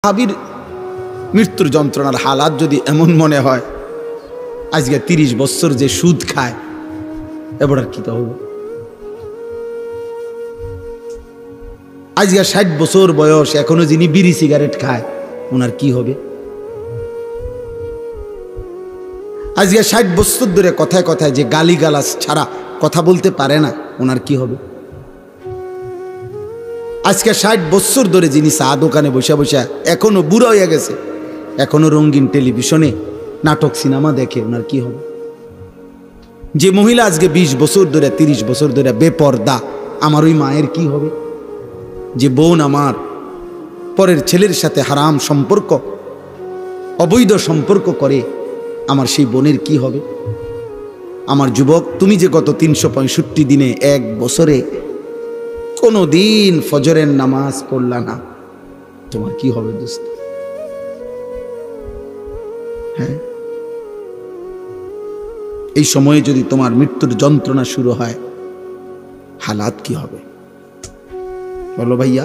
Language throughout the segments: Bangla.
সাহাবীর মৃত্যুর যন্ত্রণার হালাত যদি এমন মনে হয় আজকে ৩০ বছর যে সুদ খায় এবার আর কি হবে। আজকে ৬০ বছর বয়স এখনো যিনি বিড়ি সিগারেট খায় ওনার কি হবে। আজকে ৬০ বছর ধরে কথায় কথায় যে গালিগালাজ ছাড়া কথা বলতে পারে না ওনার কি হবে। আজকে ৬০ বছর ধরে যিনি চা দোকানে বসে বসে এখনো বুড়া হয়ে গেছে, এখনো রঙিন টেলিভিশনে নাটক সিনেমা দেখে ওনার কি হবে। যে মহিলা আজকে ২০ বছর ধরে ৩০ বছর ধরে বেপর্দা আমার ওই মায়ের কি হবে। যে বোন আমার পরের ছেলের সাথে হারাম সম্পর্ক অবৈধ সম্পর্ক করে আমার সেই বোনের কি হবে। আমার যুবক, তুমি যে গত ৩৬৫ দিনে এক বছরে কোনো দিন ফজরের নামাজ পড়লা না, তোমার কি হবে দোস্ত। হ্যাঁ, এই সময়ে যদি তোমার মৃত্যুর যন্ত্রণা শুরু হয় হালাত কি হবে বলো ভাইয়া,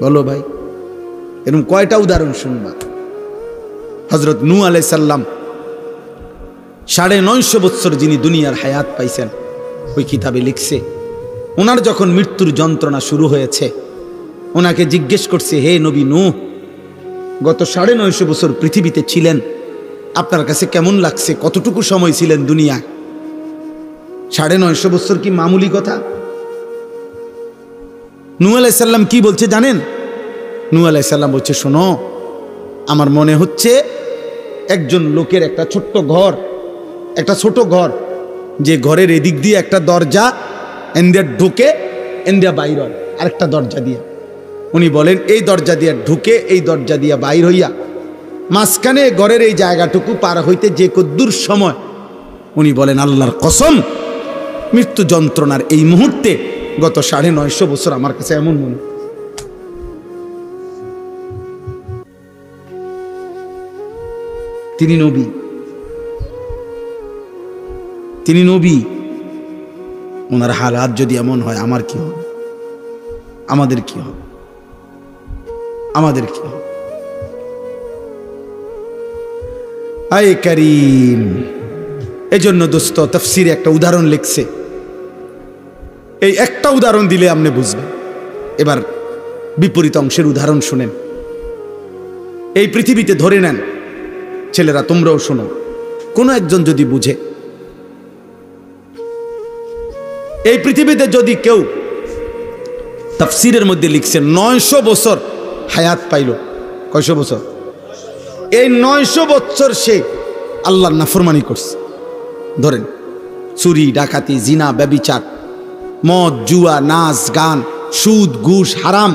বলো ভাই। এরকম কয়টা উদাহরণ শুনবা। হযরত নূহ আলাইহিস সালাম ৯৫০ বছর যিনি দুনিয়ার হায়াত পাইছেন ওই কিতাবে লিখছে, ওনার যখন মৃত্যুর যন্ত্রণা শুরু হয়েছে ওনাকে জিজ্ঞেস করছে, হে নবী নূহ, গত ৯৫০ বছর পৃথিবীতে ছিলেন, আপনার কাছে কেমন লাগছে, কতটুকু সময় ছিলেন দুনিয়ায়। ৯৫০ বছর কি মামুলি কথা। নূহ আলাইহিস সালাম কি বলছে জানেন? নূহ আলাইহিস সালাম বলছে, শোনো, আমার মনে হচ্ছে একজন লোকের একটা ছোট্ট ঘর, একটা ছোট ঘর, যে ঘরের এদিক দিয়ে একটা দরজা, এন্দিয়া ঢুকে এন্দিয়া বাইর হয় আরেকটা দরজা দিয়ে। উনি বলেন এই দরজা দিয়ে ঢুকে এই দরজা দিয়ে বাইর হইয়া মাঝখানে ঘরের এই জায়গাটুকু পার হইতে যে কদ্দুর সময়, উনি বলেন আল্লাহর কসম মৃত্যু যন্ত্রণার এই মুহূর্তে গত ৯৫০ বছর আমার কাছে এমন মনে। তিনি নবী, তিনি নবী, ওনার হালাত যদি এমন হয় আমার কি হবে, আমাদের কি হবে, আমাদের কি হবে। আয় কারীম, এজন্য দোস্ত তাফসীরে একটা উদাহরণ লিখছে, এই একটা উদাহরণ দিলে আপনি বুঝবেন। এবার বিপরীত অংশের উদাহরণ শুনেন। এই পৃথিবীতে ধরে নেন, ছেলেরা তোমরাও শোনো, কোনো একজন যদি বুঝে এই পৃথিবীতে যদি কেউ, তাফসীরের মধ্যে লিখছে ৯০০ বছর হায়াত পাইল। কয়শো বছর? এই ৯০০ বছর সে আল্লাহর নাফরমানি করছে। ধরেন চুরি ডাকাতি জিনা ব্যভিচার মদ জুয়া নাচ গান সুদ ঘুষ হারাম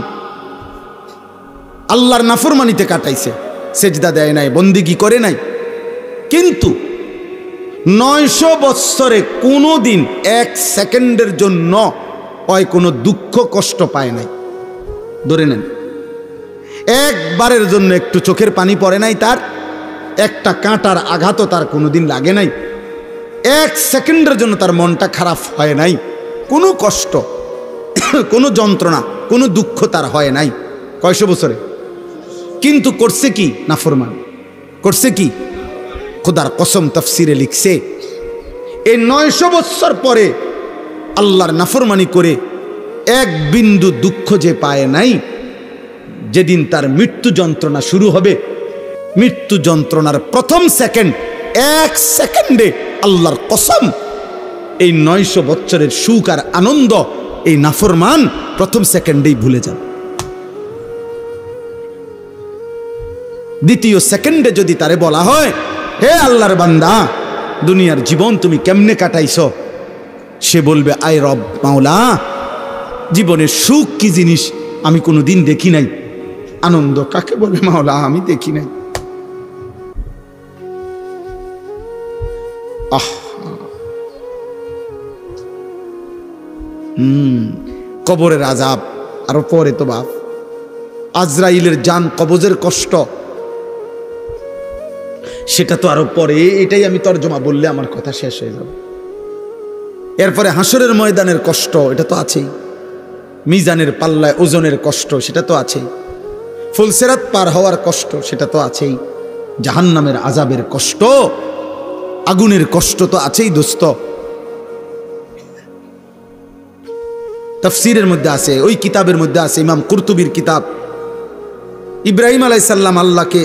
আল্লাহর নাফরমানিতে কাটাইছে, সেজদা দেয় নাই, বন্দেগী করে নাই। কিন্তু ৯০০ বৎসরে কোনো দিন ১ সেকেন্ডের জন্য ওই কোনো দুঃখ কষ্ট পায় নাই। ধরে নেন একবারের জন্য একটু চোখের পানি পড়ে নাই তার, একটা কাঁটার আঘাতও তার কোনোদিন লাগে নাই, ১ সেকেন্ডের জন্য তার মনটা খারাপ হয় নাই, কোনো কষ্ট কোনো যন্ত্রণা কোনো দুঃখ তার হয় নাই। কয়শো বছরে? কিন্তু করছে কি? নাফরমান করছে কি? খোদার কসম তাফসীরে লিখছে এই ৯০০ বছর পরে আল্লাহর নাফরমানি করে এক বিন্দু দুঃখ যে পায় নাই, যেদিন তার মৃত্যু যন্ত্রণা শুরু হবে, মৃত্যু যন্ত্রণার প্রথম সেকেন্ড, ১ সেকেন্ডে আল্লাহর কসম এই ৯০০ বছরের সুখ আর আনন্দ এই নাফরমান প্রথম সেকেন্ডেই ভুলে যান। দ্বিতীয় সেকেন্ডে যদি তারে বলা হয়, হে আল্লাহর বান্দা, দুনিয়ার জীবন তুমি কেমনে কাটাইছো, সে বলবে, আয় রব মাওলা, জীবনের সুখ কি জিনিস আমি কোনোদিন দেখি নাই, আনন্দ কাকে বলে মাওলা আমি দেখি নাই। আহ কবরের আযাব আরো পরে তো বাপ, আজরাইলের জান কবজের কষ্ট সেটা তো আরো পরে, এটাই আমি তর্জমা বললে আমার কথা শেষ হয়ে যাবে। এরপরে হাসরের ময়দানের কষ্ট, এটা তো আছেই। মিজানের পাল্লায় ওজনের কষ্ট সেটা তো আছেই, ফুলসিরাত পার হওয়ার কষ্ট সেটা তো আছেই, জাহান্নামের আযাবের কষ্ট, আগুনের কষ্ট তো আছেই দোস্ত। তাফসীরের মধ্যে আছে, ওই কিতাবের মধ্যে আছে, ইমাম কুরতুবীর কিতাব। ইব্রাহিম আলাইহিস সালাম আল্লাহকে,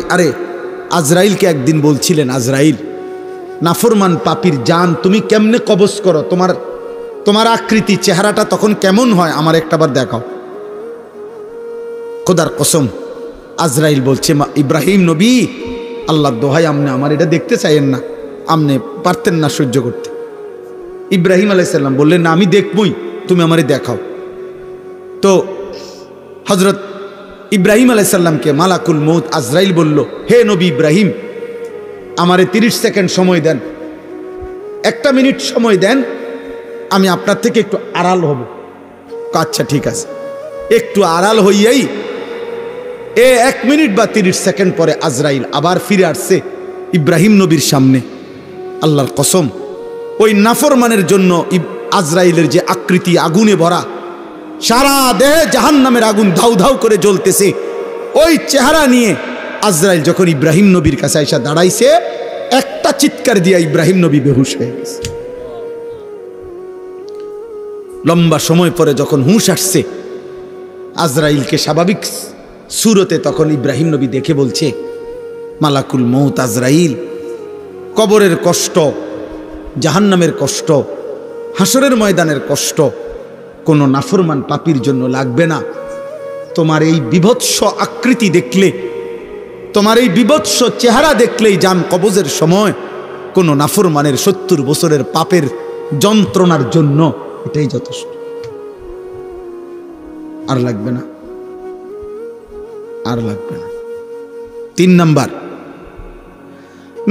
আজরাইলকে একদিন বলছিলেন, আজরাইল, নাফরমান পাপীর জান তুমি কেমনে কবজ করো, তোমার আকৃতি চেহারাটা তখন কেমন হয় আমার একটাবার দেখাও। খোদার কসম, আজরাইল বলছে, ইব্রাহিম নবী, আল্লাহর দোহাই আপনি আমার এটা দেখতে চাইেন না, আপনি পারতেন না সহ্য করতে। ইব্রাহিম আলাইহিস সালাম বললেন, না আমি দেখবই, তুমি আমারে দেখাও। তো হযরত ইব্রাহিম আলাইহিস সালামকে মালাকুল মউত আজরাইল বলল, হে নবী ইব্রাহিম, আমারে 30 সেকেন্ড সময় দেন, 1 মিনিট সময় দেন, আমি আপনার থেকে একটু আড়াল হব। আচ্ছা ঠিক আছে। একটু আড়াল হইয়াই 1 মিনিট বা 30 সেকেন্ড পরে আজরাইল আবার ফিরে আসছে ইব্রাহিম নবীর সামনে। আল্লাহর কসম, ওই নাফরমানের জন্য আজরাইলের যে আকৃতি আগুনে ভরা, সারা দেহে জাহান্নামের আগুন ধাউ ধাউ করে জ্বলতেছে, ওই চেহারা নিয়ে আজরাইল যখন ইব্রাহিম নবীর কাছে এসে দাঁড়াইছে, একটা চিৎকার দিয়া ইব্রাহিম নবী বেহুশ হয়ে গেছে। লম্বা সময় পরে যখন হুঁশ আসছে আজরাইলকে স্বাভাবিক সুরতে, তখন ইব্রাহিম নবী দেখে বলছে, মালাকুল মউত আজরাইল, কবরের কষ্ট, জাহান্নামের কষ্ট, হাসরের ময়দানের কষ্ট কোনো নাফরমান পাপীর জন্য লাগবে না। তোমার এই বিভৎস আকৃতি দেখলে, তোমার এই বিভৎস চেহারা দেখলেই জান কবজের সময় কোনো নাফরমানের 70 বছরের পাপের যন্ত্রণার জন্য এটাই যথেষ্ট, আর লাগবে না, আর লাগবে না। 3 নাম্বার,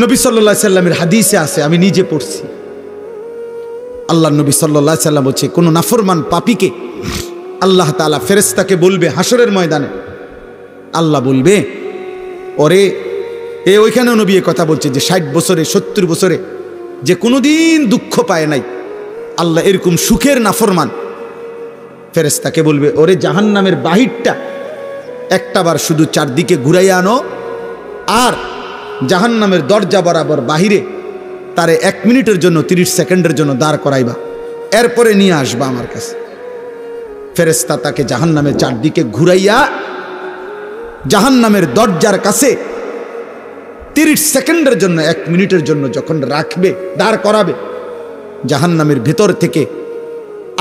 নবী সাল্লাল্লাহু আলাইহি সাল্লামের হাদিসে আছে, আমি নিজে পড়ছি, আল্লাহ নবী সাল্লাল্লাহু আলাইহি সাল্লাম বলছে, কোন নাফরমান পাপীকে আল্লাহ তাআলা ফেরেশতাকে বলবে হাসরের ময়দানে, আল্লাহ বলবে, ওরে ওইখানেও নবী কথা বলছে যে 60 বছরে 70 বছরে যে কোনোদিন দুঃখ পায় নাই, আল্লাহ এরকম সুখের নাফরমান, ফেরেশতাকে বলবে, ওরে জাহান্নামের বাহিরটা একটাবার শুধু চারদিকে ঘুরাইয়া আনো, আর জাহান্নামের দরজা বরাবর বাহিরে তারে 1 মিনিটের জন্য 30 সেকেন্ডের জন্য দাঁড় করাইবা, এরপরে নিয়ে আসবা আমার কাছে। ফেরেশতা তাকে জাহান্নামের চারদিকে ঘুরাইয়া জাহান্নামের দরজার কাছে 30 সেকেন্ডের জন্য, 1 মিনিটের জন্য যখন রাখবে, দাঁড় করাবে, জাহান্নামের ভেতর থেকে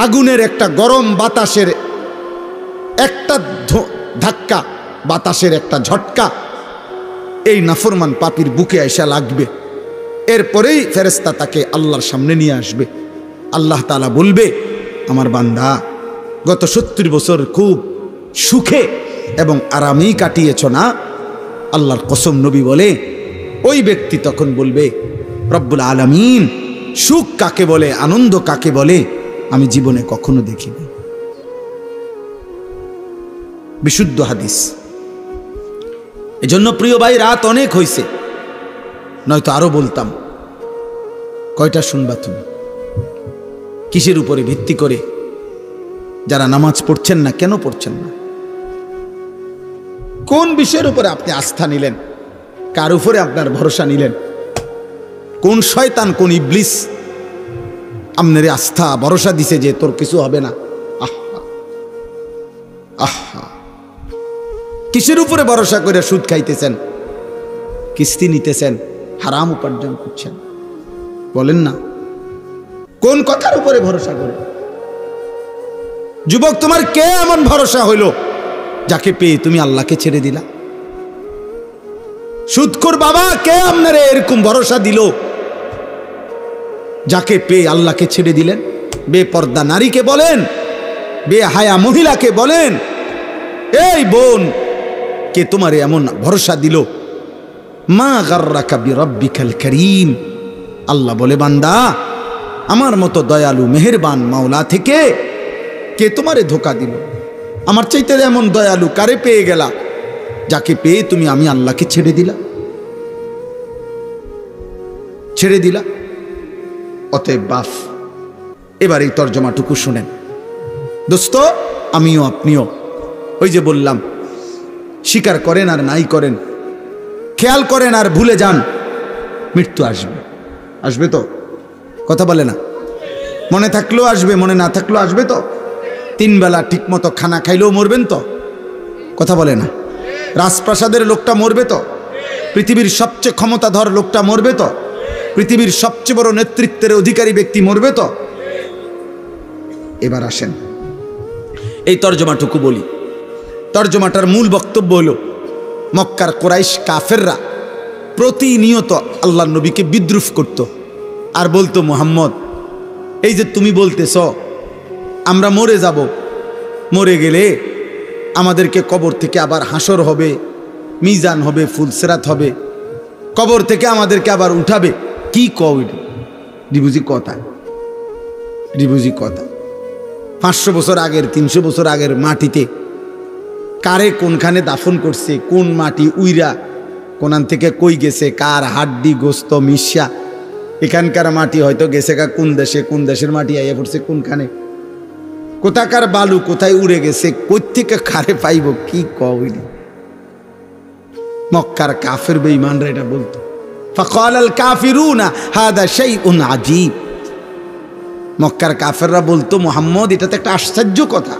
আগুনের একটা গরম বাতাসের একটা ধাক্কা, বাতাসের একটা ঝটকা এই নাফরমান পাপীর বুকে এসে লাগবে। এরপরেই ফেরেশতা তাকে আল্লাহর সামনে নিয়ে আসবে। আল্লাহ তাআলা বলবে, আমার বান্দা, গত 70 বছর খুব সুখে এবং আরামেই কাটিয়েছ না? আল্লাহর কসম, নবী বলে, ওই ব্যক্তি তখন বলবে, রব্বুল আলামিন, সুখ কাকে বলে, আনন্দ কাকে বলে আমি জীবনে কখনো দেখিনি। বিশুদ্ধ হাদিস। এজন্য প্রিয় ভাই, রাত অনেক হয়েছে, নয়তো আরো বলতাম। কয়টা শুনবা তুমি? কিসের উপরে ভিত্তি করে যারা নামাজ পড়ছেন না, কেন পড়ছেন না? কোন বিষয়ের উপরে আপনি আস্থা নিলেন? কার উপরে আপনার ভরসা নিলেন? কোন শয়তান, কোন ইবলিস আপনার আস্থা ভরসা দিছে যে তোর কিছু হবে না? আহা আহা, কিসের উপরে ভরসা করে সুদ খাইতেছেন, কিস্তি নিতেছেন, হারাম উপার্জন করছেন? বলেন না, কোন কথার উপরে ভরসা করে? যুবক, তোমার কে এমন ভরসা হইল যাকে পেয়ে তুমি আল্লাহকে ছেড়ে দিলা? সুদখোর বাবা, কে আপনারে এরকম ভরসা দিল যাকে পেয়ে আল্লাহকে ছেড়ে দিলেন? বেপর্দা নারীকে বলেন, বেহায়া মহিলাকে বলেন, এই বোন, কে তোমারে এমন ভরসা দিল? মা গাররাকা বিরাব্বিকাল কারীম। আল্লাহ বলে, বান্দা, আমার মতো দয়ালু মেহেরবান মাওলা থেকে কে তোমারে ধোকা দিল? আমার চাইতে এমন দয়ালু কারে পেয়ে গেলা, যাকে পেয়ে তুমি আমি আল্লাহকে ছেড়ে দিলা? ছেড়ে দিলা। অতএব বাপ, এবার এই তর্জমাটুকু শুনেন। দোস্ত, আমিও আপনিও ওই যে বললাম, স্বীকার করেন আর নাই করেন, খেয়াল করেন আর ভুলে যান, মৃত্যু আসবে। আসবে তো? কথা বলে না? মনে থাকলেও আসবে, মনে না থাকলেও আসবে তো? 3 বেলা ঠিক মতো খানা খাইলেও মরবেন তো? কথা বলে না? রাজপ্রাসাদের লোকটা মরবে তো? পৃথিবীর সবচেয়ে ক্ষমতাধর লোকটা মরবে তো? পৃথিবীর সবচেয়ে বড় নেতৃত্বের অধিকারী ব্যক্তি মরবে তো? এবার আসেন এই তর্জমাটুকু বলি। তর্জমাটার মূল বক্তব্য হলো, মক্কার কুরাইশ কাফেররা প্রতিনিয়ত আল্লাহর নবীকে বিদ্রুপ করত আর বলতো, মুহাম্মদ, এই যে তুমি বলতেছ আমরা মরে যাব, মরে গেলে আমাদেরকে কবর থেকে আবার হাসর হবে, মিজান হবে, ফুলসেরাত হবে, কবর থেকে আমাদেরকে আবার উঠাবে, কি কও? ডিবুজি কথা, ডিবুজি কথা। 500 বছর আগের, 300 বছর আগের মাটিতে কারে কোনখানে দাফন করছে, কোন মাটি উইরা কোনান থেকে কই গেছে, কার হাড্ডি গোস্ত মিশা, এখানকার মাটি হয়তো গেছে কা কোন দেশে, কোন দেশের মাটি আইয়া পড়ছে কোনখানে, কোথাকার বালু কোথায় উড়ে গেছে, কই থেকে কারে পাইব, কি কই? মক্কার কাফের বেঈমানরা এটা বলতো। ফাকালাল কাফিরুনা হাদা শাইউন আজীব। মক্কার কাফেররা বলতো, মুহাম্মদ, এটা তো একটা আশ্চর্য কথা,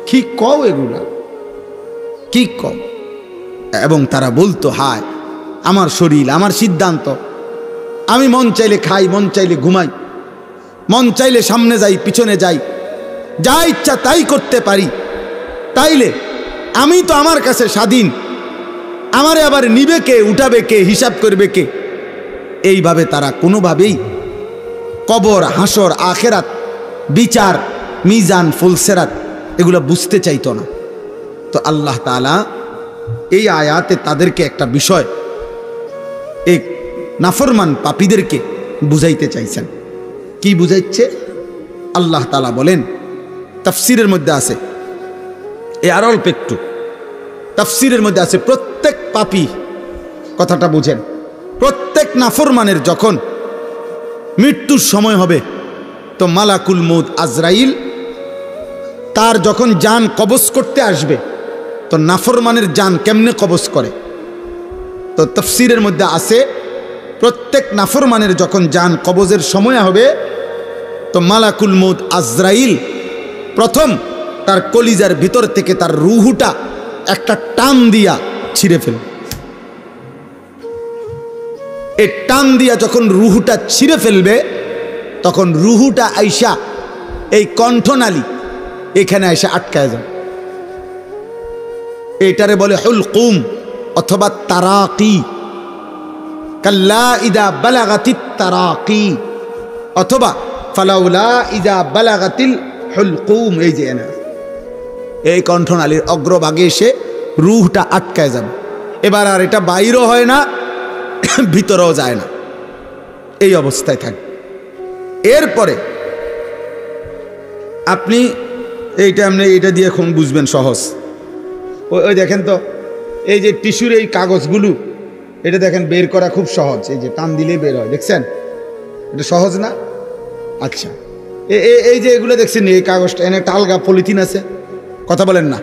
কি কও এগুলা, কি কও? এবং তারা বলতো, হায় আমার শরীর, আমার সিদ্ধান্ত, আমি মন চাইলে খাই, মন চাইলে ঘুমাই, মন চাইলে সামনে যাই, পিছনে যাই, যা ইচ্ছা তাই করতে পারি, তাইলে আমি তো আমার কাছে স্বাধীন, আমারে আবার নিবে কে, উঠাবে কে, হিসাব করবে কে? এইভাবে তারা কোনোভাবেই কবর, হাসর, আখেরাত, বিচার, মিজান, ফুলসেরাত এগুলো বুঝতে চাইতো না। তো আল্লাহ তাআলা এই আয়াতে তাদেরকে একটা বিষয়, এক নাফরমান পাপীদেরকে বুঝাইতে চাইছেন। কি বুঝাইছে? আল্লাহ তাআলা বলেন, তাফসিরের মধ্যে আছে, এই আর অল্প একটু তাফসিরের মধ্যে আছে, প্রত্যেক পাপী, কথাটা বুঝেন, প্রত্যেক নাফরমানের যখন মৃত্যুর সময় হবে, তো মালাকুল মউত আজরাইল তার যখন জান কবজ করতে আসবে, তো নাফরমানের জান কেমনে কবজ করে? তো তাফসিরের মধ্যে আছে, প্রত্যেক নাফরমানের যখন জান কবজের সময় হবে, তো মালাকুল মউত আজরাইল প্রথম তার কলিজার ভিতর থেকে তার রুহুটা একটা টান দিয়া ছিঁড়ে ফেলবে। এই টান দিয়া যখন রুহুটা ছিঁড়ে ফেলবে, তখন রুহুটা আইসা এই কণ্ঠনালী এখানে আইসা আটকায় যাবে। এটারে বলে হুলকুম অথবা তারাকি, কাল্লা ইদা বালাগাতিত তারাকি, অথবা ফালাউলা ইদা বালাগাতিল হুলকুম। এই যে এই কণ্ঠনালীর অগ্রভাগে এসে রুহটা আটকায় যাবে, এবার আর এটা বাইরও হয় না, ভিতরেও যায় না, এই অবস্থায় থাকে। এরপরে আপনি এইটা দিয়ে এখন বুঝবেন সহজ। ওই দেখেন তো, এই যে টিস্যুর এই কাগজগুলো, এটা দেখেন বের করা খুব সহজ, এই যে টান দিলেই বের হয়, দেখছেন? এটা সহজ না? আচ্ছা, এই যে এগুলো দেখছেন, এই কাগজটা এনে একটা আলগা পলিথিন আছে, কথা বলেন না?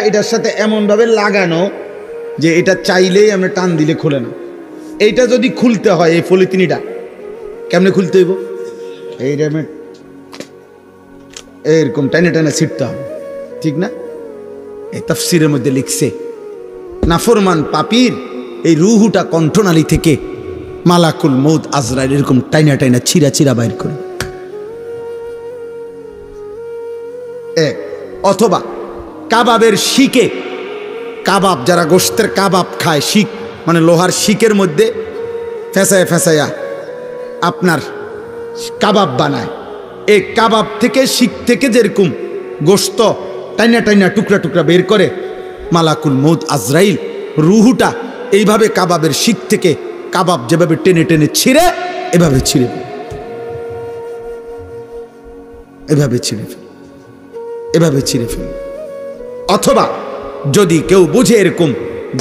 এটার সাথে এমনভাবে লাগানো যে এটা চাইলেই আমরা টান দিলে খুলে না। এইটা যদি খুলতে হয়, এই পলিথিনটা কেমনে খুলতে হইব? এইরকম টানে টানে ছিটতে হবে, ঠিক না? এই তাফসিরের মধ্যে লিখছে, নাফরমান পাপীর এই রুহুটা কণ্ঠনালী থেকে মালাকুল মউত আজরাইল এরকম টাইনা টাইনা ছিঁড়া ছিঁড়া বাইর করে। অথবা কাবাবের শিকে, কাবাব যারা গোশতের কাবাব খায়, শিক মানে লোহার শিকের মধ্যে ফেসায়া ফেসায়া আপনার কাবাব বানায়, এই কাবাব থেকে, শিক থেকে যেরকম গোশত টাইনা টাইনা টুকরা টুকরা বের করে, মালাকুল মউত আজরাইল রুহুটা এইভাবে কাবাবের শিক থেকে কাবাব যেভাবে টেনে টেনে ছিঁড়ে, এভাবে ছিঁড়ে ফেলে, এভাবে ছিঁড়ে ফেলে, এভাবে ছিঁড়ে ফেলে। অথবা যদি কেউ বুঝে এরকম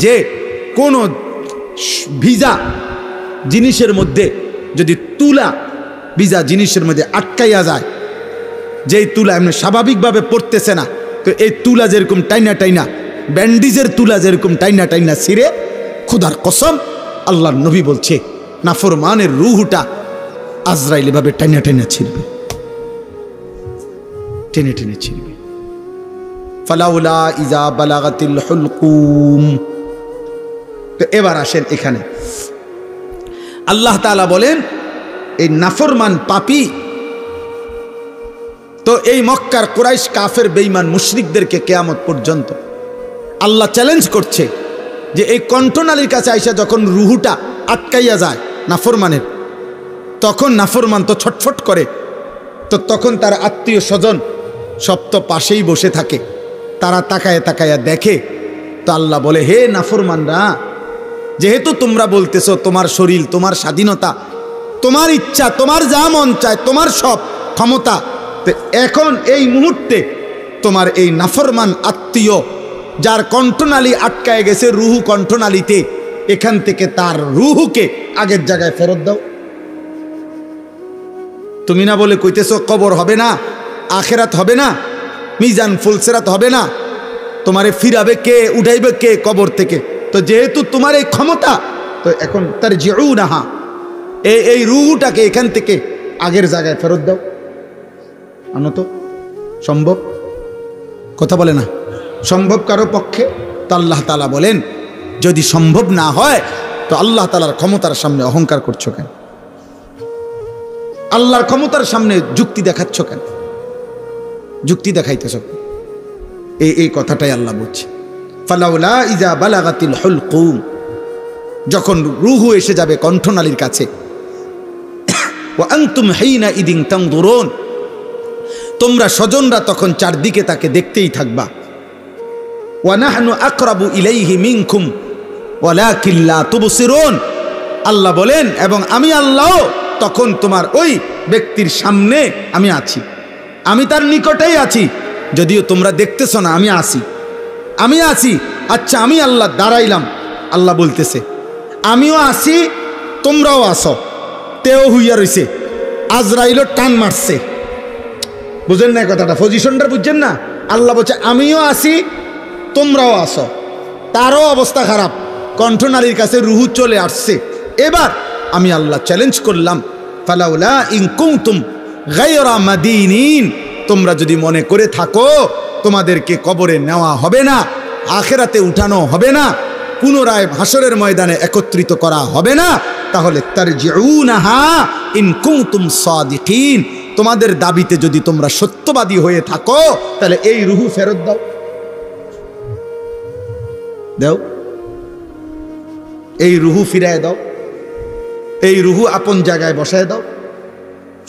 যে কোনো ভিজা জিনিসের মধ্যে, যদি তুলা ভিজা জিনিসের মধ্যে আটকাইয়া যায়, যেই তুলা এমনি স্বাভাবিকভাবে পড়তেছে না, তো এই তুলা যেরকম টাইনা টাইনা, ব্যান্ডিজের তুলা যেরকম টাইনা টাইনা ছিঁড়ে, খুদার কসম আল্লাহর নবী বলছে নাফরমানের রুহটা আজরাইল এভাবে টাইনা টাইনা ছিঁড়বে, টেনে টেনে ছিঁড়বে। ফালাউলা ইজা বালাগাতিল হুলকুম। তো এবার আসেন এখানে আল্লাহ তাআলা বলেন এই নাফরমান পাপী, তো এই মক্কার কুরাইশ কাফের বেঈমান মুশরিকদেরকে কিয়ামত পর্যন্ত আল্লাহ চ্যালেঞ্জ করছে যে এই কণ্ঠনালীর কাছে আইসা যখন রুহুটা আটকাইয়া যায় নাফরমানের, তখন নাফরমান তো ছটফট করে, তো তখন তার আত্মীয় স্বজন সব তো পাশেই বসে থাকে, তারা তাকায় তাকায়া দেখে। তো আল্লাহ বলে হে নাফরমানরা, যেহেতু তোমরা বলতেছো তোমার শরীর, তোমার স্বাধীনতা, তোমার ইচ্ছা, তোমার যা মন চায়, তোমার সব ক্ষমতা, তো এখন এই মুহূর্তে তোমার এই নাফরমান আত্মীয় যার কণ্ঠনালী আটকায় গেছে রুহু কণ্ঠনালীতে, এখান থেকে তার রুহুকে আগের জায়গায় ফেরত দাও। তুমি না বলে কইতেছো কবর হবে না, আখেরাত হবে না, মিজান ফুলসেরাত হবে না, তোমারে ফিরাবে কে, উঠাইবে কে কবর থেকে? তো যেহেতু তোমার এই ক্ষমতা, তো এখন তার জিউনাহা, এই রুহুটাকে এখান থেকে আগের জায়গায় ফেরত দাও। আনো তো, সম্ভব? কথা বলে না সম্ভব কারো পক্ষে? তো আল্লাহ তাআলা বলেন যদি সম্ভব না হয় তো আল্লাহ তাআলার ক্ষমতার সামনে অহংকার করছো কেন? আল্লাহর ক্ষমতার সামনে যুক্তি দেখাচ্ছ কেন? যুক্তি দেখাইতেছ, এই কথাটাই আল্লাহ বলছে। ফালাউলা ইজা বালাগাতিল হুলকুম, যখন রূহু এসে যাবে কণ্ঠনালীর কাছে, ওয়া আনতুম হিনা ইদিন তানজুরুন, তোমরা স্বজনরা তখন চারদিকে তাকে দেখতেই থাকবা। ওয়া নাহনু আকরাবু ইলাইহি মিনকুম ওয়ালাকিন লা তুবসিরুন, আল্লাহ বলেন এবং আমি আল্লাহ তখন তোমার ওই ব্যক্তির সামনে আমি আছি, আমি তার নিকটেই আছি, যদিও তোমরা দেখতেছ না, আমি আছি, আমি আছি। আচ্ছা আমি আল্লাহ দাঁড়াইলাম, আল্লাহ বলতেছে আমিও আছি, তোমরাও আসো। তেও হইয়া রইছে, আজরাইলও টান মারছে, বুঝেন না কথাটা, পজিশনটা বুঝছেন না? আল্লাহ বলছে আমিও আছি, তোমরাও আসো। তারও অবস্থা খারাপ, কণ্ঠনালীর কাছে রুহু চলে আসছে। এবার আমি আল্লাহ চ্যালেঞ্জ করলাম, ফালাউলা ইন কুনতুম গায়রা মাদিনিন, তোমরা যদি মনে করে থাকো তোমাদেরকে কবরে নেওয়া হবে না, আখেরাতে উঠানো হবে না, পুনরায় হাসরের ময়দানে একত্রিত করা হবে না, তাহলে তারজিউনাহা ইন কুনতুম সাদিকিন, তোমাদের দাবিতে যদি তোমরা সত্যবাদী হয়ে থাকো তাহলে এই রুহু ফেরত দাও, দাও, এই রুহু ফিরায় দাও, এই রুহু আপন জায়গায় বসায় দাও।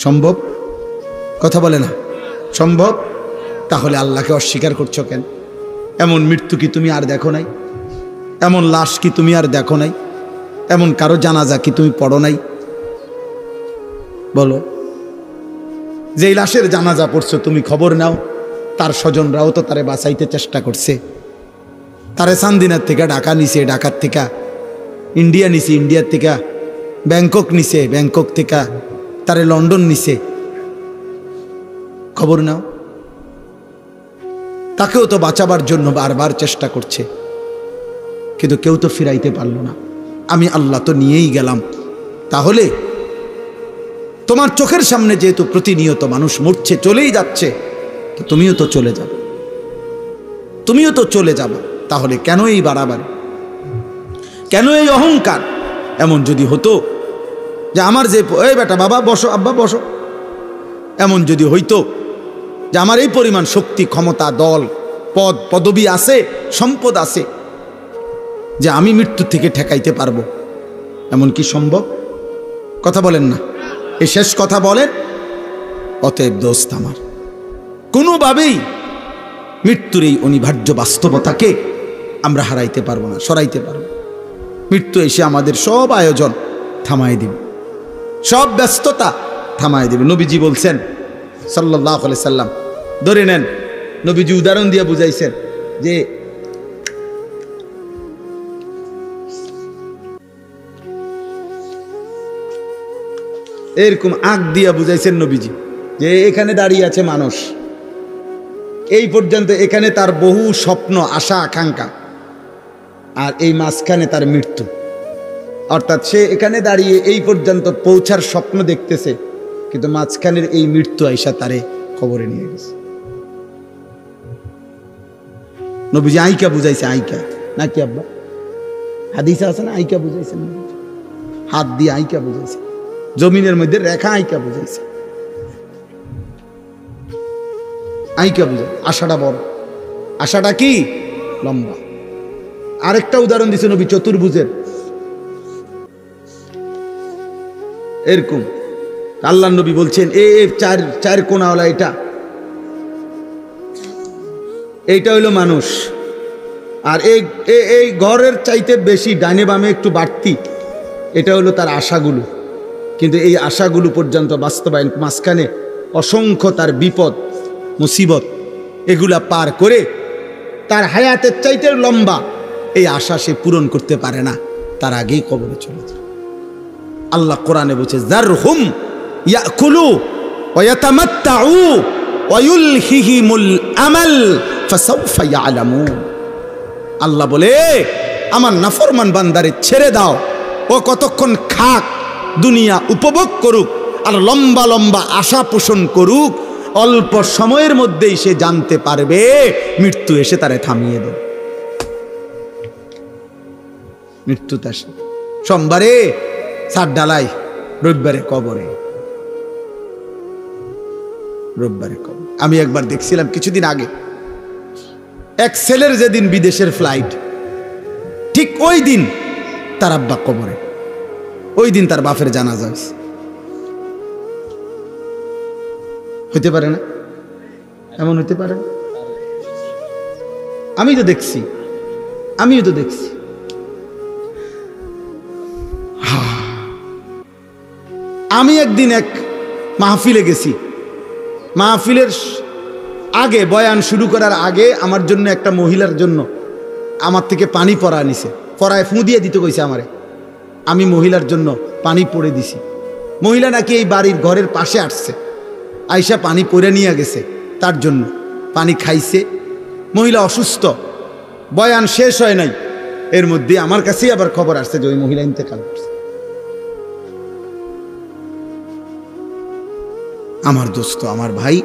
সম্ভব? কথা বলে না সম্ভব? তাহলে আল্লাহকে অস্বীকার করছো কেন? এমন মৃত্যু কি তুমি আর দেখো নাই? এমন লাশ কি তুমি আর দেখো নাই? এমন কারো জানাজা কি তুমি পড়ো নাই? বলো, যেই লাশের জানাজা পড়ছো তুমি খবর নাও, তার স্বজনরাও তো তারে বাঁচাইতে চেষ্টা করছে, তারে চান্দিনার থেকে ঢাকা নিছে, ঢাকার থেকে ইন্ডিয়া নিছে, ইন্ডিয়ার থেকে ব্যাংকক নিছে, ব্যাংকক থেকে তারে লন্ডন নিছে, খবর নাও। তাকেও তো বাঁচাবার জন্য বারবার চেষ্টা করছে, কিন্তু কেউ তো ফিরাইতে পারল না। আমি আল্লাহ তো নিয়েই গেলাম। তাহলে তোমার চোখের সামনে যেহেতু প্রতিনিয়ত মানুষ মরছে, চলেই যাচ্ছে, তো তুমিও তো চলে যাবে, তুমিও তো চলে যাবে। তাহলে কেন এই বাড়াবাড়ি, কেন এই অহংকার? এমন যদি হতো যে আমার যে এই বেটা বাবা বসো, আব্বা বসো, এমন যদি হইতো যে আমার এই পরিমাণ শক্তি, ক্ষমতা, দল, পদ, পদবী আছে, সম্পদ আছে, যে আমি মৃত্যু থেকে ঠেকাইতে পারবো, এমন কি সম্ভব? কথা বলেন না, এই শেষ কথা বলেন। অতএব দোস্ত আমার, কোনোভাবেই মৃত্যুর এই অনিবার্য বাস্তবতাকে আমরা হারাইতে পারবো না, সরাইতে পারবো। মৃত্যু এসে আমাদের সব আয়োজন থামাই দিবে, সব ব্যস্ততা থামাই দিবে। নবীজি বলছেন সাল্লাল্লাহু আলাইহি সাল্লাম, ধরে নেন নবীজি উদাহরণ দিয়ে বুঝাইছেন যে এরকম আগ দিয়া বুঝাইছেন নবীজি যে এখানে দাঁড়িয়ে আছে মানুষ, এই পর্যন্ত এখানে তার বহু স্বপ্ন, আশা, আকাঙ্ক্ষা, আর এই মাঝখানে তার মৃত্যু। অর্থাৎ সে এখানে দাঁড়িয়ে এই পর্যন্ত পৌঁছার স্বপ্ন দেখতেছে, কিন্তু মাঝখানের এই মৃত্যু আইসা তারে খবরে নিয়ে গেছে। নবীজি আইকা বুঝাইছে, আইকা নাকি আব্বা হাদিসে আছে না, আইকা বুঝাইছেন, হাত দিয়ে আইকা বুঝাইছে, জমিনের মধ্যে রেখা আইকা বুঝাইছে, আইকা বুঝাই। আশাটা বড়, আশাটা কি লম্বা। আরেকটা উদাহরণ দিছে নবী চতুর্ভুজের, এরকম আল্লাহ নবী বলছেন চার কোনাওয়ালা এইটা হইল মানুষ, আর এই ঘরের চাইতে বেশি ডাইনে বামে একটু বাড়তি, এটা হলো তার আশাগুলো। কিন্তু এই আশাগুলো পর্যন্ত বাস্তবায়ন, মাঝখানে অসংখ্য তার বিপদ মুসিবত, এগুলা পার করে তার হায়াতের চাইতে লম্বা এই আশা সে পূরণ করতে পারে না, তার আগেই কবরে চলে যায়। আল্লাহ কোরআনে বলছে, যারহুম ইয়াকুলু ওয়া ইয়াতামাত্তাউ ওয়া ইউলহিহিমুল আমাল ফাসাউফা ইয়ালামুন। আল্লাহ বলে, আমার নাফরমান বান্দারে ছেড়ে দাও, ও কতক্ষণ খাক, দুনিয়া উপভোগ করুক, আর লম্বা লম্বা আশা পোষণ করুক, অল্প সময়ের মধ্যেই সে জানতে পারবে মৃত্যু এসে তারে থামিয়ে দেবে। মৃত্যু তার সোমবারে সাত ডালাই, রবিবারে কবরে, রবিবারে কবর। আমি একবার দেখছিলাম কিছুদিন আগে, এক ছেলের যেদিন বিদেশের ফ্লাইট, ঠিক ওই দিন তার আব্বা কবরে, ওই দিন তার বাপের জানাজা হয়েছে। হইতে পারে না? এমন হইতে পারে? আমিও তো দেখছি। আমি একদিন এক মাহফিলে গেছি। মাহফিলের আগে, বয়ান শুরু করার আগে আমার জন্য একটা মহিলার জন্য আমার থেকে পানি পড়া নিছে, পড়ায় ফুঁ দিয়ে দিতে কইছে আমারে। আমি মহিলার জন্য পানি পড়ে দিছি। মহিলা নাকি এই বাড়ির ঘরের পাশে আসছে, আইসা পানি পড়ে নিয়ে গেছে, তার জন্য পানি খাইছে। মহিলা অসুস্থ, বয়ান শেষ হয় নাই, এর মধ্যে আমার কাছেই আবার খবর আসছে যে ওই মহিলা ইন্তেকাল করছে। আমার দোস্ত, আমার ভাই,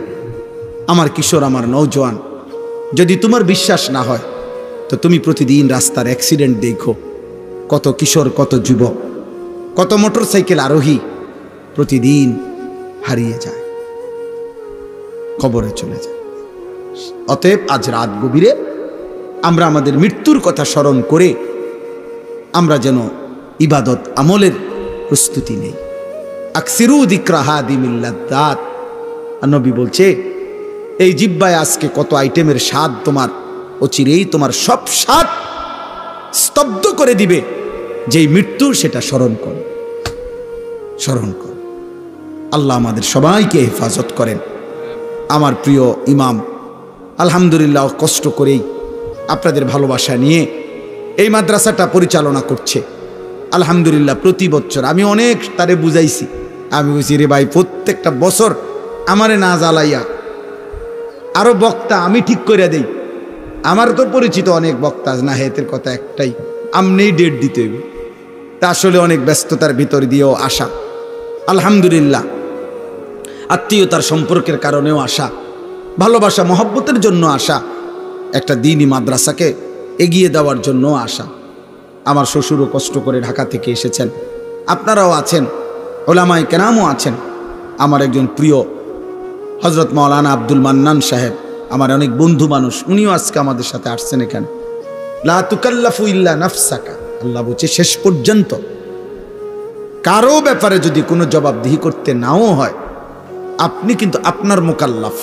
আমার কিশোর, আমার নওজোয়ান, যদি তোমার বিশ্বাস না হয় তো তুমি প্রতিদিন রাস্তার অ্যাক্সিডেন্ট দেখো। কত কিশোর, কত যুবক, কত মোটরসাইকেল আরোহী প্রতিদিন হারিয়ে যায়, কবরে চলে যায়। অতএব আজ রাত গভীরে আমরা আমাদের মৃত্যুর কথা স্মরণ করে আমরা যেন ইবাদত আমলের প্রস্তুতি নেই। আকসিরু যিকরা হাদিমিল লাযযাত। নবী বলছে, এই জিহ্বায় আজকে কত আইটেমের স্বাদ, তোমার অচিরেই তোমার সব স্বাদ স্তব্ধ করে দিবে। যেই মৃত্যু, সেটা স্মরণ করো, স্মরণ করো। আল্লাহ আমাদের সবাইকে হেফাজত করেন। আমার প্রিয় ইমাম আলহামদুলিল্লাহ কষ্ট করেই আপনাদের ভালোবাসা নিয়ে এই মাদ্রাসাটা পরিচালনা করছে। আলহামদুলিল্লাহ প্রতি বছর আমি অনেক তারে বুঝাইছি। আমি বলছি, রে ভাই, প্রত্যেকটা বছর আমারে না জ্বালাইয়া আরো বক্তা আমি ঠিক করে দেই। আমার তো পরিচিত অনেক বক্তা, না হেতের কথা একটাই, আমনেই ডেট দিতে হইব। তা আসলে অনেক ব্যস্ততার ভিতর দিয়েও আসা, আলহামদুলিল্লাহ আত্মীয়তার সম্পর্কের কারণেও আসা, ভালোবাসা মহব্বতের জন্য আসা, একটা দ্বীনি মাদ্রাসাকে এগিয়ে দেওয়ার জন্য আসা। আমার শ্বশুরও কষ্ট করে ঢাকা থেকে এসেছেন, আপনারাও আছেন, ওলামায়ে কেরামও আছেন। আমার একজন প্রিয় হযরত মাওলানা আব্দুল মান্নান সাহেব, আমার অনেক বন্ধু মানুষ, উনিও আজকে আমাদের সাথে আসছেন এখানে। লা তুকাল্লাফু ইল্লা নাফসাকা, আল্লাহ বলছে শেষ পর্যন্ত কারো ব্যাপারে যদি কোনো জবাবদিহি করতে নাও হয়, আপনি কিন্তু আপনার মুকাল্লাফ,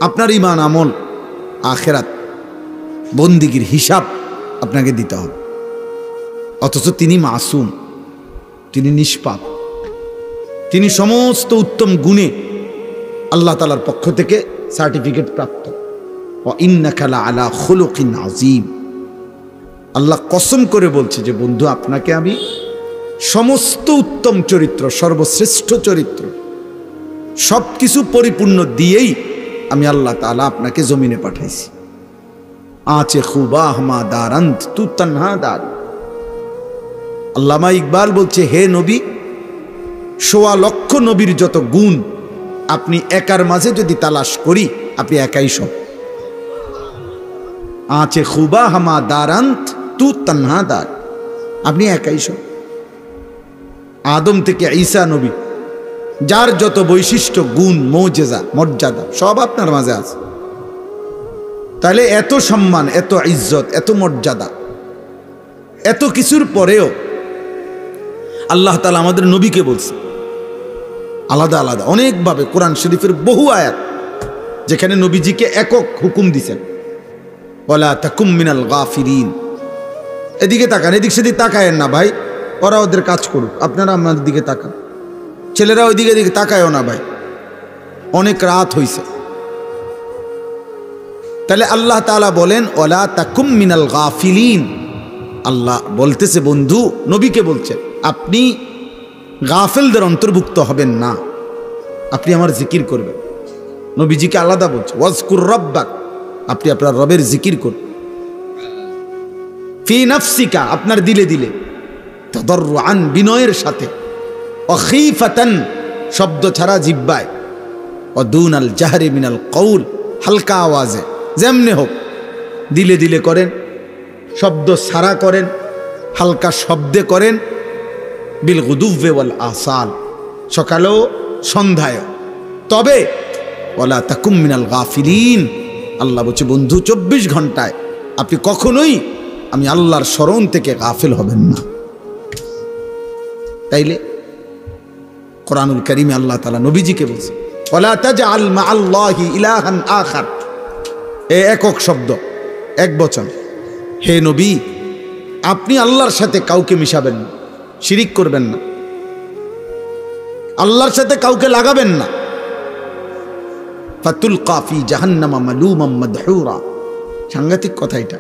আপনার ঈমান আমল আখিরাত বন্দিগির হিসাব আপনাকে দিতে হবে। অথচ তিনি মাসুম, তিনি নিষ্পাপ, তিনি সমস্ত উত্তম গুণে আল্লাহ তাআলার পক্ষ থেকে সার্টিফিকেট প্রাপ্ত। ওয়া ইন্নাকা লাআলা খুলুকিন আযীম। আল্লাহ কসম করে বলছে যে বন্ধু, আপনাকে আমি সমস্ত উত্তম চরিত্র, সর্বশ্রেষ্ঠ চরিত্র, সব কিছু পরিপূর্ণ দিয়েই আমি আল্লাহ তাআলা আপনাকে জমিনে পাঠাইছি। আচে খুবাহ মা দারান্ত তু তন্হা দার। আল্লামা ইকবাল বলছে, হে নবী, ১৬ লক্ষ নবীর যত গুণ আপনি একার মাঝে যদি তালাশ করি, আপনি একাই সব। আচে খুবাহ মা দারান্ত তু তন্হা দার, আপনি একাই সব। আদম থেকে ঈসা নবী, যার যত বৈশিষ্ট্য, গুণ, মৌজেজা, মর্যাদা সব আপনার মাঝে আছে। তাহলে এত সম্মান, এত ইজ্জত, এত মর্যাদা, এত কিছুর পরেও আল্লাহ তাআলা আমাদের নবীকে বলছে আলাদা আলাদা অনেকভাবে। কোরআন শরীফের বহু আয়াত যেখানে নবীজিকে একক হুকুম দিছেন, ওয়ালা তাকুম মিনাল গাফিলিন। এদিকে তাকান, এদিক সেদিক তাকায়েন না ভাই, ওরা ওদের কাজ করুক, আপনারা আমাদের দিকে তাকান। ছেলেরা ওইদিকে দিকে তাকায়ও না ভাই, অনেক রাত হইছে। তাহলে আল্লাহ তাআলা বলেন ওয়ালা তাকুম মিনাল গাফিলিন। আল্লাহ বলতেছে, বন্ধু নবীকে বলছেন, আপনি গাফেলদের অন্তর্ভুক্ত হবেন না, আপনি আমার জিকির করবেন। নবীজিকে আলাদা বলছে, ওয়াজকুর রাব্বাক, আপনি আপনার রবের জিকির করুন। ফি নাফসিকা, আপনার দিলে দিলে, তাদাররুআন, বিনয়ের সাথে, অখিফাতান, শব্দ ছাড়া জিহ্বায়, ওয়াদুনাল জাহরি মিনাল কওল, হালকা আওয়াজে, যেমনে হোক দিলে দিলে করেন, শব্দ ছাড়া করেন, হালকা শব্দে করেন। বিল গুদুওয়ে ওয়াল আসাল, সকালেও সন্ধ্যায়ও। তবে ওয়ালা তাকুম মিনাল গাফিলিন, আল্লাহ বলছে বন্ধু 24 ঘন্টায় আপনি কখনোই আমি আল্লাহর স্মরণ থেকে গাফিল হবেন না। তাইলে কোরআনুল কারীমে আল্লাহ তাআলা নবীজিকে বলছে ওয়ালা তাজআল মাআল্লাহি ইলাহান আখার, একক শব্দ, এক বচন। হে নবী, আপনি আল্লাহর সাথে কাউকে মিশাবেন না, শিরিক করবেন না, আল্লাহর সাথে কাউকে লাগাবেন না। ফাতুলকা ফি জাহান্নামা মালুমান মাদহুরা, সাংঘাতিক কথা এটা।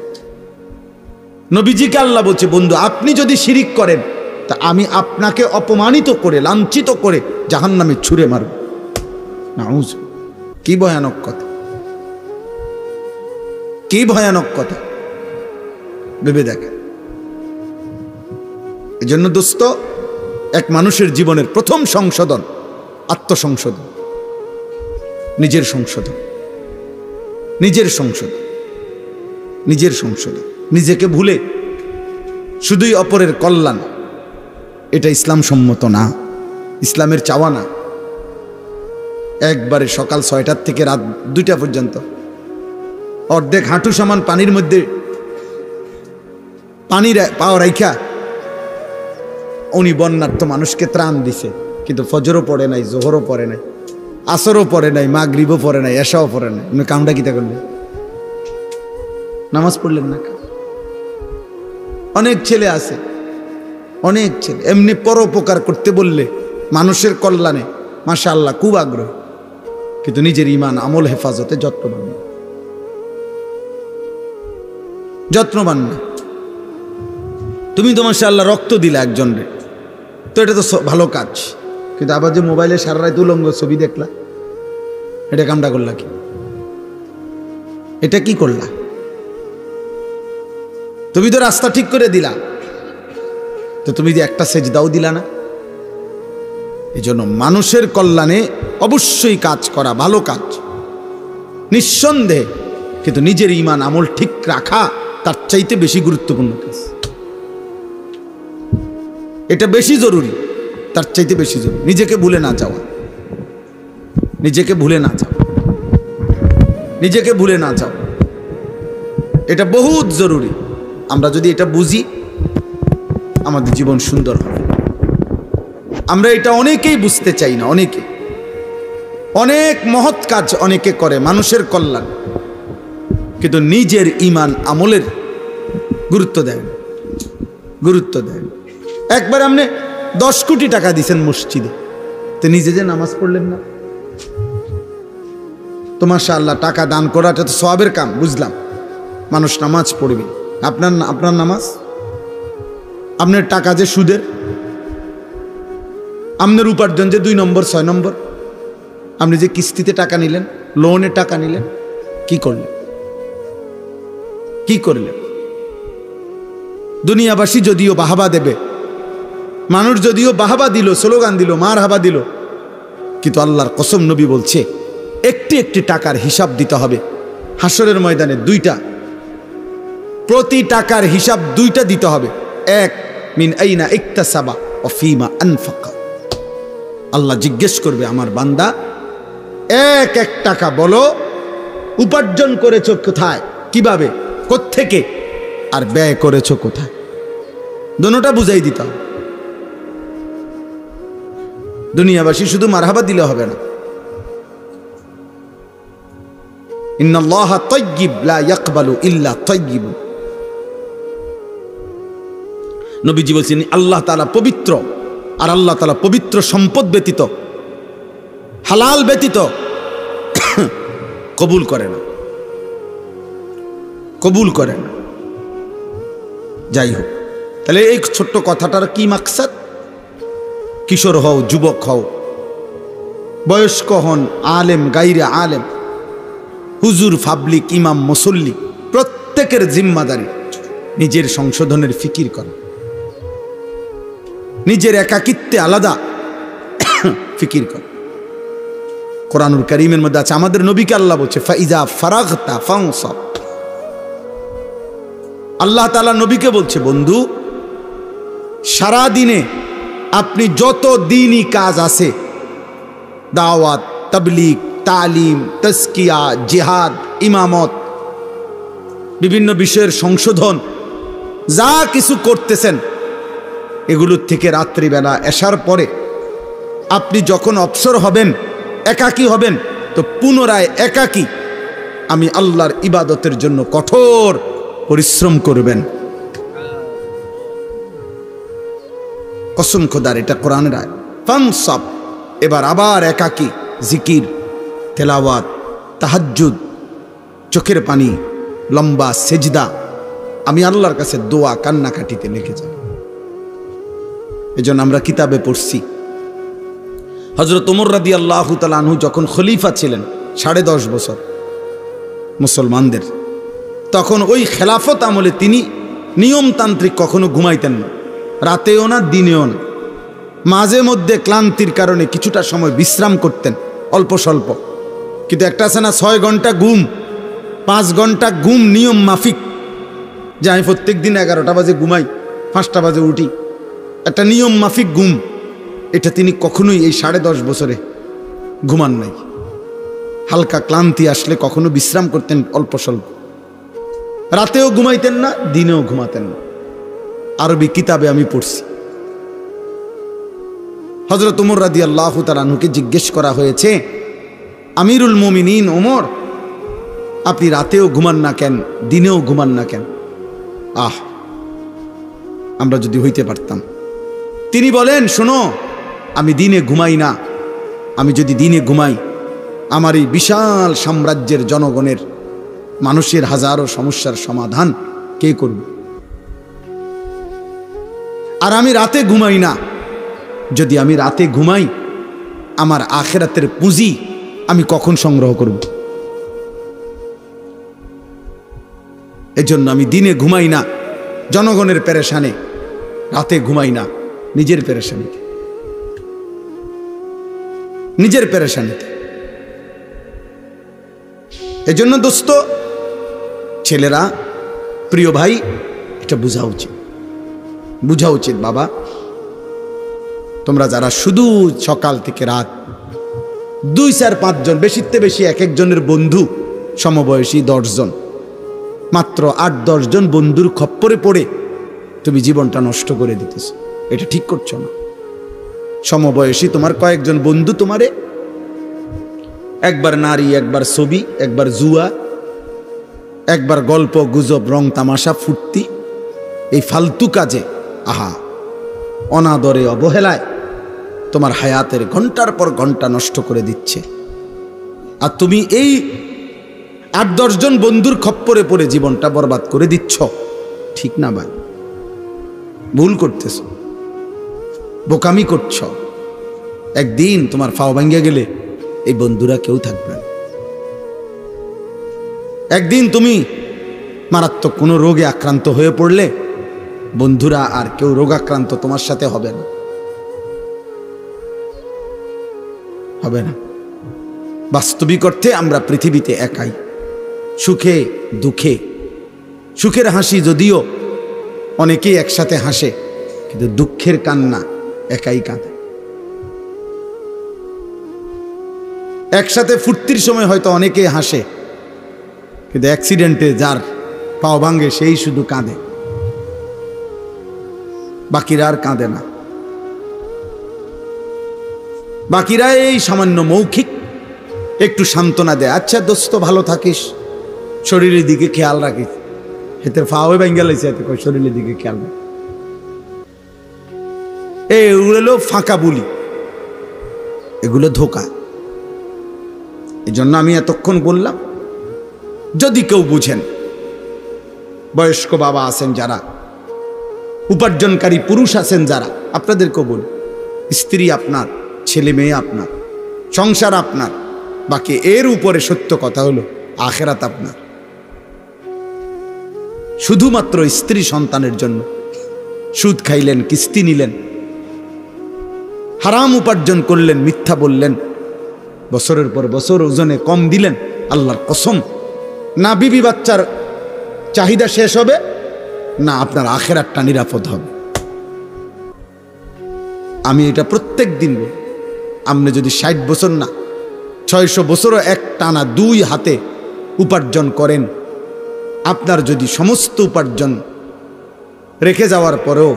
নবীজিকে আল্লাহ বলছে বন্ধু, আপনি যদি শিরিক করেন তা আমি আপনাকে অপমানিত করে, লাঞ্ছিত করে জাহান্নামে ছুঁড়ে মারব। নাউজ, কি ভয়ানক কথা, কি ভয়ানক কথা, ভেবে দেখেন। এজন্য দোস্ত, এক মানুষের জীবনের প্রথম সংশোধন আত্মসংশোধন, নিজের সংশোধন, নিজের সংশোধন, নিজের সংশোধন। নিজেকে ভুলে শুধুই অপরের কল্যাণ, এটা ইসলাম সম্মত না, ইসলামের চাওয়া না। একবারে সকাল 6টার থেকে রাত 2টা পর্যন্ত অর্ধেক হাঁটু সমান পানির মধ্যে পানি পাওয়া রাইখা উনি বন্যার্থ মানুষকে ত্রাণ দিছে, কিন্তু ফজরও পড়ে নাই, জোহরও পড়ে নাই, আসরও পড়ে নাই, মাগরিবও পড়ে নাই, এশাও পড়ে নাই। উনি কামটা কিতা করলেন? নামাজ পড়লেন না। অনেক ছেলে আছে, অনেক ছেলে এমনি পরোপকার করতে বললে মানুষের কল্যাণে মাশাআল্লাহ খুব আগ্রহ, কিন্তু নিজের ঈমান আমল হেফাজতে যত্নবান না, যত্নবান না। তুমি তো মাশাআল্লাহ রক্ত দিলে একজনরে, তো এটা তো ভালো কাজ, কিন্তু আবার যে মোবাইলে সারা রাত উলঙ্গ ছবি দেখলা, এটা কামটা করলা কি? এটা কি করলা? তুমি তো রাস্তা ঠিক করে দিলা, তো তুমি যে একটা সেজদাও দিলা না। এই জন্য মানুষের কল্যাণে অবশ্যই কাজ করা ভালো কাজ, নিঃসন্দেহে, কিন্তু নিজের ঈমান আমল ঠিক রাখা তার চাইতে বেশি গুরুত্বপূর্ণ কাজ। এটা বেশি জরুরি, তার চাইতে বেশি জরুরি। নিজেকে ভুলে না যাওয়া, নিজেকে ভুলে না যাওয়া, নিজেকে ভুলে না যাওয়া, এটা বহুত জরুরি। আমরা যদি এটা বুঝি, আমাদের জীবন সুন্দর হবে। আমরা এটা অনেকেই বুঝতে চাই না, অনেকে অনেক মহৎ কাজ অনেকে করে মানুষের কল্যাণ, কিন্তু নিজের ঈমান আমলের গুরুত্ব দেয়, গুরুত্ব দেয়। একবার আপনি 10 কোটি টাকা দিছেন মসজিদে, তো নিজে যে নামাজ পড়লেন না। তো মাশাআল্লাহ, টাকা দান করাটা তো সওয়াবের কাম, বুঝলাম, মানুষ নামাজ পড়বে। আপনার নামাজ, আপনার টাকা যে সুদের, আপনার উপার্জন যে 2 নম্বর 6 নম্বর, আপনি যে কিস্তিতে টাকা নিলেন, লোনে টাকা নিলেন, কি করলেন? কি করলেন? দুনিয়াবাসী যদিও বাহাবা দেবে, মানুষ যদিও বাহাবা দিল, স্লোগান দিল, মার হাবা দিল, কিন্তু আল্লাহর কসম নবী বলছে একটি একটি টাকার হিসাব দিতে হবে হাসরের ময়দানে। দুইটা, প্রতি টাকার হিসাব দুইটা দিতে হবে। এক, মিন আইনা ইকতাসাবা ওয়া ফিমা আনফাকা। আল্লাহ জিজ্ঞেস করবে, আমার বান্দা এক এক টাকা বলো উপার্জন করেছো কোথায়, কিভাবে, কোত্থেকে, আর ব্যয় করেছো কোথায়। দুটোটা বুঝাই দিতে হবে। দুনিয়াবাসী শুধু মারহাবা দিলে হবে না। ইন্নাল্লাহা তাইয়্যিব লা ইয়াকবালু ইল্লা তাইয়্যিব। নবীজি বলছেন আল্লাহ তাআলা পবিত্র, আর আল্লাহ তাআলা পবিত্র সম্পদ ব্যতীত, হালাল ব্যতীত কবুল করে না, কবুল করে না। যাই হোক, তাহলে এই ছোট্ট কথাটার কি মাকসাদ? কিশোর হও, যুবক হও, বয়স্ক হন, আলেম গাইরে আলেম, হুজুর, পাবলিক, ইমাম, মুসল্লি, প্রত্যেকের জিম্মাদারি নিজের সংশোধনের ফিকির করা, নিজের একাকিত্বে আলাদা ফিকির করা। কোরআনুল কারীমের মধ্যে আছে, আমাদের নবীকে আল্লাহ বলছে ফাইজা ফারাগতা ফানসাব। আল্লাহ তাআলা নবীকে বলছে, বন্ধু সারা দিনে আপনি যত দ্বীনি কাজ আছে, দাওয়াত, তাবলীগ, তালিম, তাজকিয়া, জিহাদ, ইমামত, বিভিন্ন বিষয়ের সংশোধন, যা কিছু করতেছেন, এগুলোর থেকে রাত্রিবেলা এশার পরে আপনি যখন অবসর হবেন, একাকী হবেন, তো পুনরায় একাকী আমি আল্লাহর ইবাদতের জন্য কঠোর পরিশ্রম করবেন। কসম খোদার, এটা কোরআনের আয়াত। ফানসাব, এবার আবার একাকী জিকির, তেলাওয়াত, তাহাজ্জুদ, চোখের পানি, লম্বা সেজদা, আমি আল্লাহর কাছে দোয়া কান্নাকাটিতে লেগে যাব। এজন্য আমরা কিতাবে পড়ছি, হযরত ওমর রাদিয়াল্লাহু তাআলা আনহু যখন খলিফা ছিলেন 10.5 বছর মুসলমানদের, তখন ওই খেলাফত আমলে তিনি নিয়মতান্ত্রিক, কখনো ঘুমাইতেন না, রাতেও না দিনেও না। মাঝে মধ্যে ক্লান্তির কারণে কিছুটা সময় বিশ্রাম করতেন, অল্প স্বল্প, কিন্তু একটা আছে না 6 ঘন্টা ঘুম, 5 ঘন্টা ঘুম নিয়ম মাফিক, যে আমি প্রত্যেক দিন 11টা বাজে ঘুমাই, 5টা বাজে উঠি, একটা নিয়ম মাফিক ঘুম, এটা তিনি কখনোই এই 10.5 বছরে ঘুমান নাই। হালকা ক্লান্তি আসলে কখনো বিশ্রাম করতেন অল্প স্বল্প, রাতেও ঘুমাইতেন না, দিনেও ঘুমাতেন না। আরবি কিতাবে আমি পড়ছি। হযরত ওমর রাদিয়াল্লাহু তাআলা আনহুকে জিজ্ঞেস করা হয়েছে, আমিরুল মুমিনিন ওমর, আপনি রাতেও ঘুমান না কেন, দিনেও ঘুমান না কেন? আহ, আমরা যদি হইতে পারতাম। তিনি বলেন, শোনো, আমি দিনে ঘুমাই না। আমি যদি দিনে ঘুমাই, আমার এই বিশাল সাম্রাজ্যের জনগণের, মানুষের হাজারো সমস্যার সমাধান কে করবে? আর আমি রাতে ঘুমাই না। যদি আমি রাতে ঘুমাই, আমার আখিরাতের পুঁজি আমি কখন সংগ্রহ করব? এজন্য আমি দিনে ঘুমাই না জনগণের পেরেশানে, রাতে ঘুমাই না নিজের পেরেশানিতে, নিজের পেরেশানিতে। এজন্য দোস্ত, ছেলেরা, প্রিয় ভাই, এটা বোঝা উচিত, বোঝা উচিত। বাবা, তোমরা যারা শুধু সকাল থেকে রাত 2-4-5 জন, বেশিতে বেশি এক একজনের বন্ধু সমবয়সী 10 জন, মাত্র 8-10 জন বন্ধুর খপ্পরে পড়ে তুমি জীবনটা নষ্ট করে দিতেছ, এটা ঠিক করছো না। সমবয়সী তোমার কয়েকজন বন্ধু তোমারে একবার নারী, একবার ছবি, একবার জুয়া, একবার গল্প গুজব, রং তামাশা, ফুর্তি, এই ফালতু কাজে, আহা, অনাদরে, অবহেলায় তোমার হায়াতের ঘন্টার পর ঘন্টা নষ্ট করে দিচ্ছে। আর তুমি এই 8-10 জন বন্ধুর খপ্পরে পড়ে জীবনটা বরবাদ করে দিচ্ছ। ঠিক না ভাই? ভুল করতেছ, বোকামি করছ। একদিন তোমার ফাও ভাঙ্গিয়া গেলে এই বন্ধুরা কেউ থাকবে না। একদিন তুমি মারাত্মক কোনো রোগে আক্রান্ত হয়ে পড়লে বন্ধুরা আর কেউ রোগাক্রান্ত তোমার সাথে হবে না, হবে না। বাস্তবিক অর্থে আমরা পৃথিবীতে একাই, সুখে দুঃখে। সুখের হাসি যদিও অনেকেই একসাথে হাসে, কিন্তু দুঃখের কান্না একাই কাঁদে। একসাথে ফুর্তির সময় হয়তো অনেকেই হাসে, কিন্তু অ্যাক্সিডেন্টে যার পাও ভাঙে সেই শুধু কাঁদে, বাকিরা আর কাঁদে না। বাকিরা এই সামান্য মৌখিক একটু সান্ত্বনা দেয়, আচ্ছা দোস্ত ভালো থাকিস, শরীরের দিকে খেয়াল রাখিস। এতে ফাওয়ে বেঙ্গালাইছে, এতে শরীরের দিকে খেয়াল রাখ। এগুলো ফাঁকা বুলি, এগুলো ধোকা। এই জন্য আমি এতক্ষণ বললাম, যদি কেউ বুঝেন, বয়স্ক বাবা আছেন যারা, উপার্জনকারী পুরুষ আছেন যারা, আপনাদেরকেও বলি, স্ত্রী আপনার, ছেলে মেয়ে আপনার, সংসার আপনার, বাকি এর উপরে সত্য কথা হলো আখেরাত আপনার। শুধুমাত্র স্ত্রী সন্তানের জন্য সুদ খাইলেন, কিস্তি নিলেন, হারাম উপার্জন করলেন, মিথ্যা বললেন, বছরের পর বছর ওজনে কম দিলেন, আল্লাহর কসম না বিবি বাচ্চার চাহিদা শেষ হবে, না আপনার আখেরাতটা নিরাপদ হবে। আমি এটা প্রত্যেক দিন বলি। আপনি যদি 60 বছর না 600 বছরও এক টানা দুই হাতে উপার্জন করেন, আপনার যদি সমস্ত উপার্জন রেখে যাওয়ার পরেও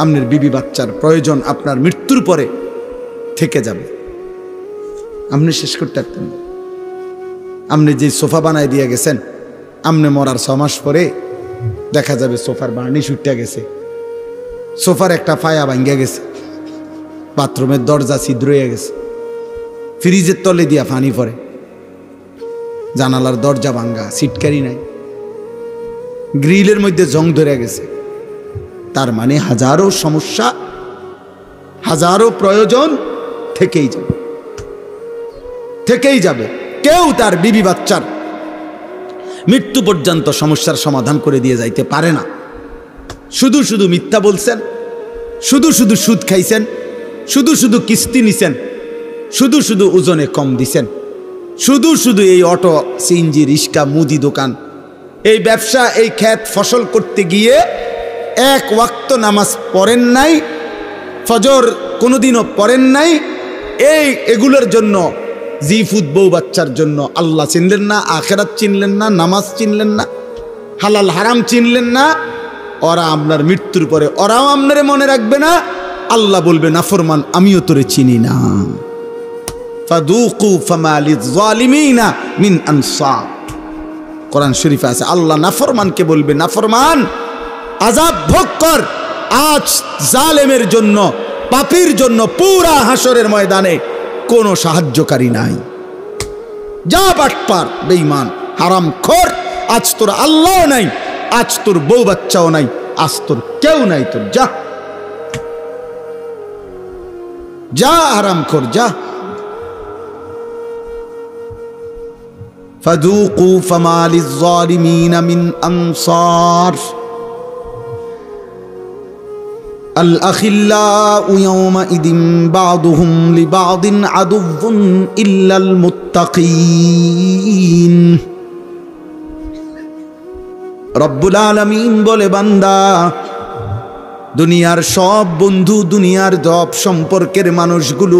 আপনার বিবি বাচ্চার প্রয়োজন আপনার মৃত্যুর পরে থেকে যাবে, আপনি শেষ করতে পারতেন না। আপনি যে সোফা বানায় দিয়ে গেছেন, আপনি মরার 6 মাস পরে দেখা যাবে সোফার বার্নিশ উঠে গেছে, সোফার একটা ফায়া ভাঙ্গা গেছে, বাথরুমের দরজা ছিদ্র হয়ে গেছে, ফ্রিজের তলে দিয়া পানি পড়ে, জানালার দরজা ভাঙ্গা, সিটকারি নাই, গ্রিলের মধ্যে জং ধরে গেছে। তার মানে হাজারো সমস্যা, হাজারো প্রয়োজন থেকেই যাবে, থেকেই যাবে। কেউ তার বিবি বাচ্চার মৃত্যু পর্যন্ত সমস্যার সমাধান করে দিয়ে যাইতে পারে না। শুধু শুধু মিথ্যা বলছেন, শুধু শুধু সুদ খাইছেন, শুধু শুধু কিস্তি নিছেন, শুধু শুধু ওজনে কম দিছেন, শুধু শুধু এই অটো, সিএনজি, রিক্সা, মুদি দোকান, এই ব্যবসা, এই ক্ষেত ফসল করতে গিয়ে এক ওয়াক্ত নামাজ পড়েন নাই, ফজর কোনোদিনও পড়েন নাই। এগুলোর জন্য জিফুদ বউ বাচ্চার জন্য আল্লাহ চিনলেন না, আখেরাত চিনলেন না, নামাজ চিনলেন না, হালাল হারাম চিনলেন না। ওরা আপনার মৃত্যুর পরে ওরাও আপনারে মনে রাখবে না। আল্লাহ বলবে, নাফরমান আমিও তোরে চিনি না। ফাদুকু ফামা লিয-যালিমিনা মিন আনসার। কোরআন শরীফে আছে, আল্লাহ নাফরমানকে বলবে, নাফরমান আযাব ভোগ কর। আজ জালেমের জন্য, পাপীর জন্য পুরা হাসরের ময়দানে কোনো সাহায্যকারী নাই। যা বাটপার, বেঈমান, হারামখোর, আজ তোর আল্লাহও নাই, আজ তোর বউ বাচ্চাও নাই, আজ তোর কেউ নাই, তোর যা, যা হারামখোর, যা। ফাদুকু ফামা লিয-যালিমিনা মিন আনসার। الأخلاء يومئذ بعضهم لبعض عدو إلا المتقين। রব্বুল আলামিন বলে, বান্দা, দুনিয়ার সব বন্ধু, দুনিয়ার সব সম্পর্কের মানুষগুলো